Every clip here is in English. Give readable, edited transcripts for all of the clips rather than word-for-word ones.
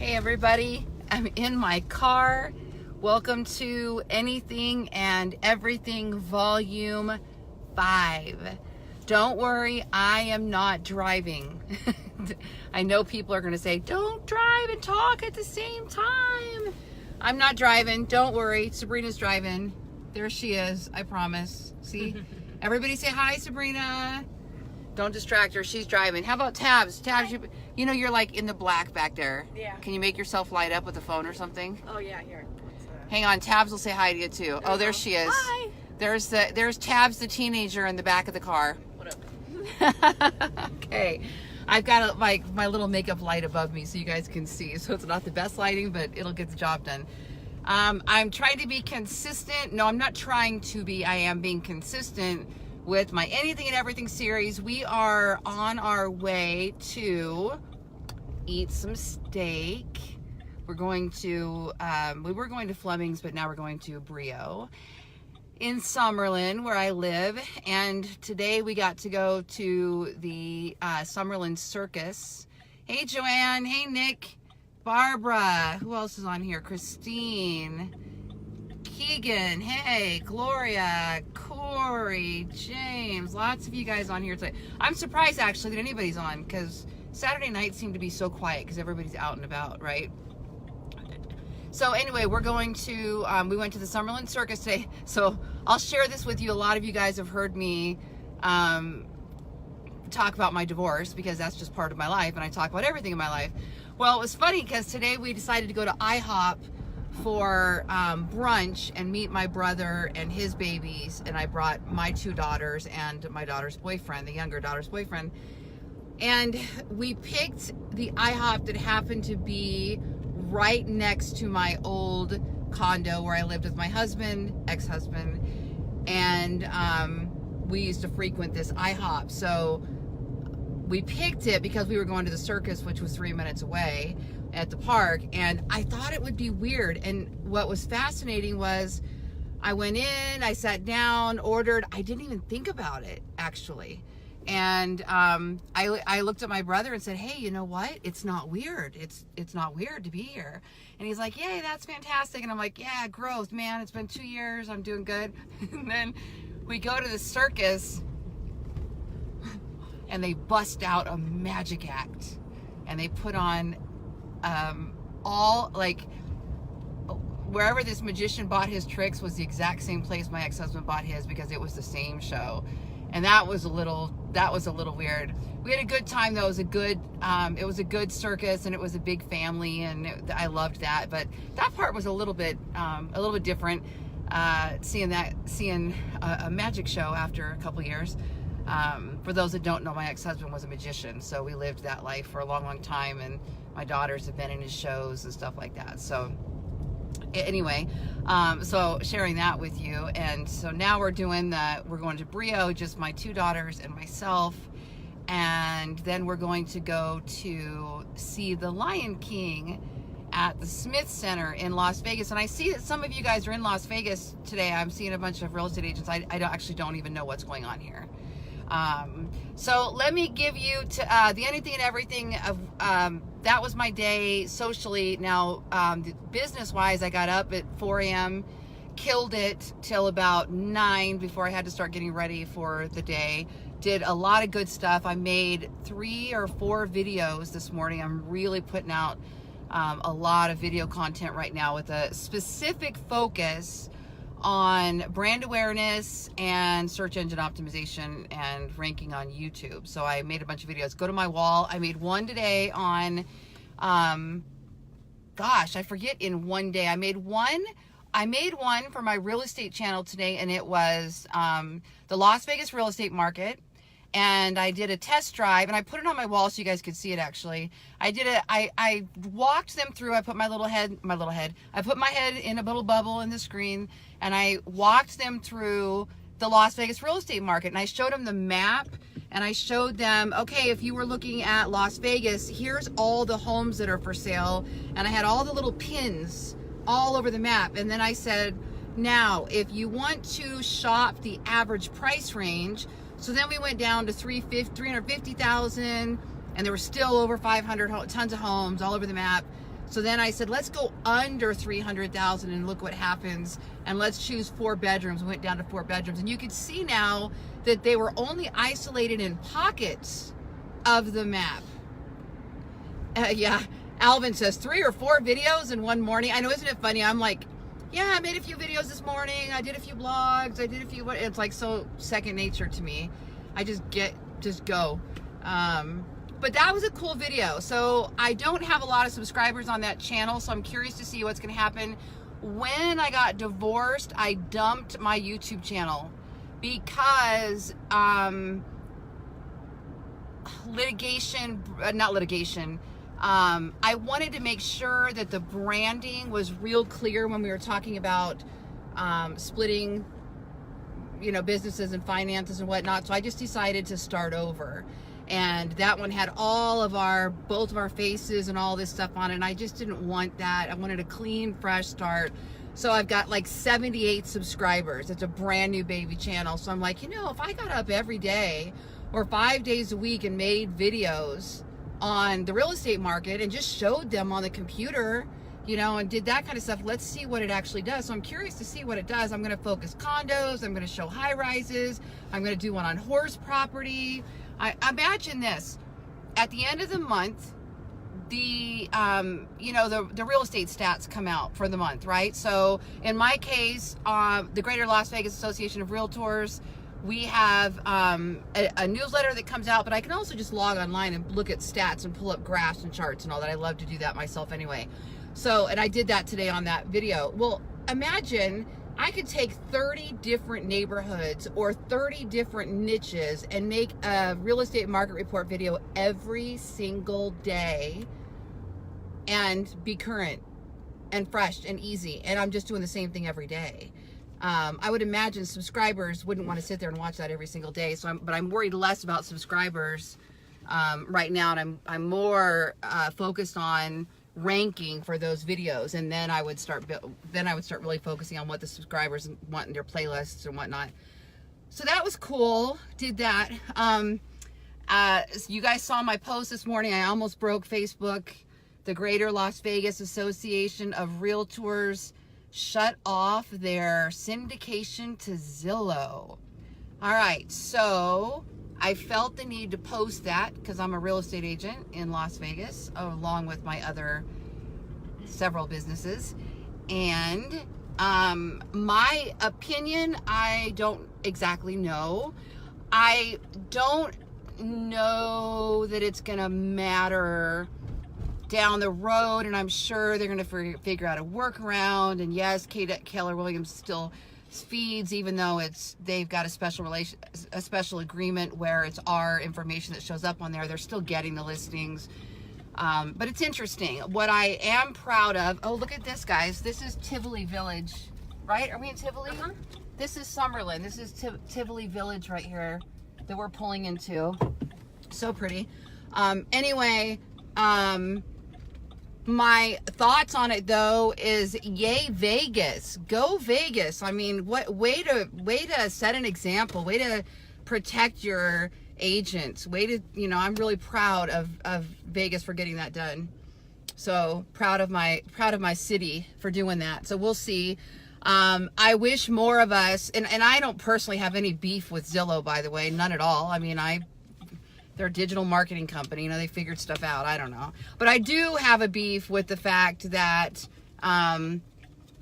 Hey everybody, I'm in my car. Welcome to Anything and Everything Volume 5. Don't worry, I am not driving. I know people are going to say, don't drive and talk at the same time. I'm not driving, don't worry. Sabrina's driving. There she is, I promise. See? Everybody say hi, Sabrina. Don't distract her, she's driving. How about Tabs? Tabs, you know you're like in the black back there. Yeah. Can you make yourself light up with a phone or something? Oh yeah, here. Hang on, Tabs will say hi to you too. Oh, there she is. Hi. There's Tabs the teenager in the back of the car. What up? Okay. I've got my little makeup light above me so you guys can see. So it's not the best lighting, but it'll get the job done. I'm trying to be consistent. No, I'm not trying to be. I am being consistent with my Anything and Everything series. We are on our way to eat some steak. We're going to, we were going to Fleming's, but now we're going to Brio in Summerlin, where I live. And today we got to go to the Summerlin Circus. Hey, Joanne. Hey, Nick. Barbara. Who else is on here? Christine. Keegan. Hey, Gloria. Corey. James. Lots of you guys on here today. I'm surprised, actually, that anybody's on, because Saturday nights seem to be so quiet because everybody's out and about, right? So anyway, we're going to, we went to the Summerlin Circus today. So I'll share this with you. A lot of you guys have heard me talk about my divorce because that's just part of my life, and I talk about everything in my life. Well, it was funny because today we decided to go to IHOP for brunch and meet my brother and his babies, and I brought my two daughters and my daughter's boyfriend, the younger daughter's boyfriend. And we picked the IHOP that happened to be right next to my old condo where I lived with my husband, ex-husband, and we used to frequent this IHOP. So we picked it because we were going to the circus, which was 3 minutes away at the park, and I thought it would be weird. And what was fascinating was I went in, I sat down, ordered. I didn't even think about it, actually. And I looked at my brother and said, hey, you know what? It's not weird. It's not weird to be here. And he's like, yay, that's fantastic. And I'm like, yeah, growth, man. It's been 2 years. I'm doing good. And then we go to the circus and they bust out a magic act. And they put on all, like, wherever this magician bought his tricks was the exact same place my ex-husband bought his, because it was the same show. And that was a little weird. We had a good time though. It was a good circus, and it was a big family, and I loved that. But that part was a little bit different. Seeing a magic show after a couple years. For those that don't know, my ex-husband was a magician, so we lived that life for a long, long time, and my daughters have been in his shows and stuff like that. So anyway, so sharing that with you. And so now we're going to Brio, just my two daughters and myself, and then we're going to go to see the Lion King at the Smith Center in Las Vegas. And I see that some of you guys are in Las Vegas today. I'm seeing a bunch of real estate agents. I actually don't even know what's going on here. So let me give you the Anything and Everything of that was my day socially. Now, business-wise, I got up at 4 a.m., killed it till about 9 before I had to start getting ready for the day. Did a lot of good stuff. I made 3 or 4 videos this morning. I'm really putting out a lot of video content right now with a specific focus on brand awareness and search engine optimization and ranking on YouTube. So I made a bunch of videos. Go to my wall. I made one today on, gosh, I forget in one day. I made one for my real estate channel today, and it was the Las Vegas real estate market. And I did a test drive, and I put it on my wall so you guys could see it. Actually, I walked them through. I put I put my head in a little bubble in the screen, and I walked them through the Las Vegas real estate market. And I showed them the map, and I showed them, okay, if you were looking at Las Vegas, here's all the homes that are for sale. And I had all the little pins all over the map. And then I said, now, if you want to shop the average price range. So then we went down to 350,000, and there were still over 500 tons of homes all over the map. So then I said, let's go under 300,000 and look what happens. And let's choose 4 bedrooms. We went down to 4 bedrooms. And you can see now that they were only isolated in pockets of the map. Yeah, Alvin says 3 or 4 videos in one morning. I know, isn't it funny? I'm like, yeah, I made a few videos this morning. I did a few blogs. I did a few, it's like so second nature to me. I just go. But that was a cool video. So I don't have a lot of subscribers on that channel, so I'm curious to see what's going to happen. When I got divorced, I dumped my YouTube channel because not litigation. I wanted to make sure that the branding was real clear when we were talking about splitting, businesses and finances and whatnot. So I just decided to start over. And that one had both of our faces and all this stuff on it. And I just didn't want that. I wanted a clean, fresh start. So I've got like 78 subscribers. It's a brand new baby channel. So I'm like, if I got up every day or 5 days a week and made videos on the real estate market and just showed them on the computer, and did that kind of stuff, let's see what it actually does. So I'm curious to see what it does. I'm going to focus condos. I'm going to show high rises. I'm going to do one on horse property. I imagine this, at the end of the month, the real estate stats come out for the month, right? So in my case, the Greater Las Vegas Association of Realtors, we have a newsletter that comes out, but I can also just log online and look at stats and pull up graphs and charts and all that. I love to do that myself anyway. So, and I did that today on that video. Well, imagine I could take 30 different neighborhoods or 30 different niches and make a real estate market report video every single day and be current and fresh and easy. And I'm just doing the same thing every day. I would imagine subscribers wouldn't want to sit there and watch that every single day. But I'm worried less about subscribers right now, and I'm more focused on ranking for those videos, and then I would start really focusing on what the subscribers want in their playlists and whatnot. So that was cool. Did that. You guys saw my post this morning. I almost broke Facebook. The Greater Las Vegas Association of Realtors shut off their syndication to Zillow. All right, so I felt the need to post that because I'm a real estate agent in Las Vegas, along with my other several businesses. And my opinion, I don't exactly know. I don't know that it's gonna matter down the road, and I'm sure they're going to figure out a workaround. And yes, Keller Williams still feeds, even though they've got a special agreement where it's our information that shows up on there. They're still getting the listings, but it's interesting. What I am proud of. Oh, look at this, guys! This is Tivoli Village, right? Are we in Tivoli? This is Summerlin. This is Tivoli Village right here that we're pulling into. So pretty. Anyway. My thoughts on it though is yay Vegas, go Vegas. I mean, what way to set an example, way to protect your agents, way to, I'm really proud of Vegas for getting that done. So proud of my city for doing that. So we'll see. I wish more of us, and I don't personally have any beef with Zillow, by the way, none at all. I mean, they're a digital marketing company. They figured stuff out. I don't know. But I do have a beef with the fact that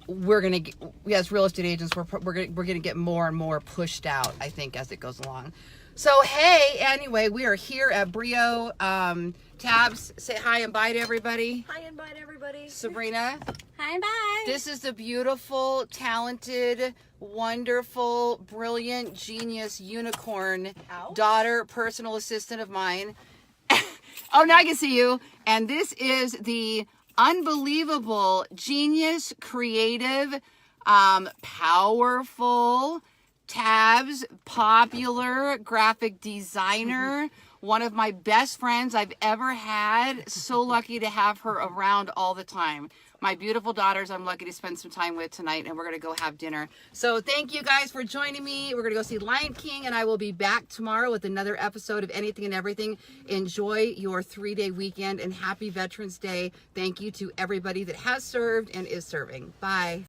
we're going to, as real estate agents, we're going to get more and more pushed out, I think, as it goes along. So, hey, anyway, we are here at Brio. Tabs, say hi and bye to everybody. Hi and bye to everybody. Sabrina. Hi and bye. This is the beautiful, talented, wonderful, brilliant, genius, unicorn daughter, personal assistant of mine. Oh, now I can see you. And this is the unbelievable, genius, creative, powerful, Tabs, popular graphic designer, One of my best friends I've ever had. So lucky to have her around all the time. My beautiful daughters, I'm lucky to spend some time with tonight, and we're going to go have dinner. So thank you guys for joining me. We're going to go see Lion King, and I will be back tomorrow with another episode of Anything and Everything. Enjoy your 3-day weekend, and happy Veterans Day. Thank you to everybody that has served and is serving. Bye.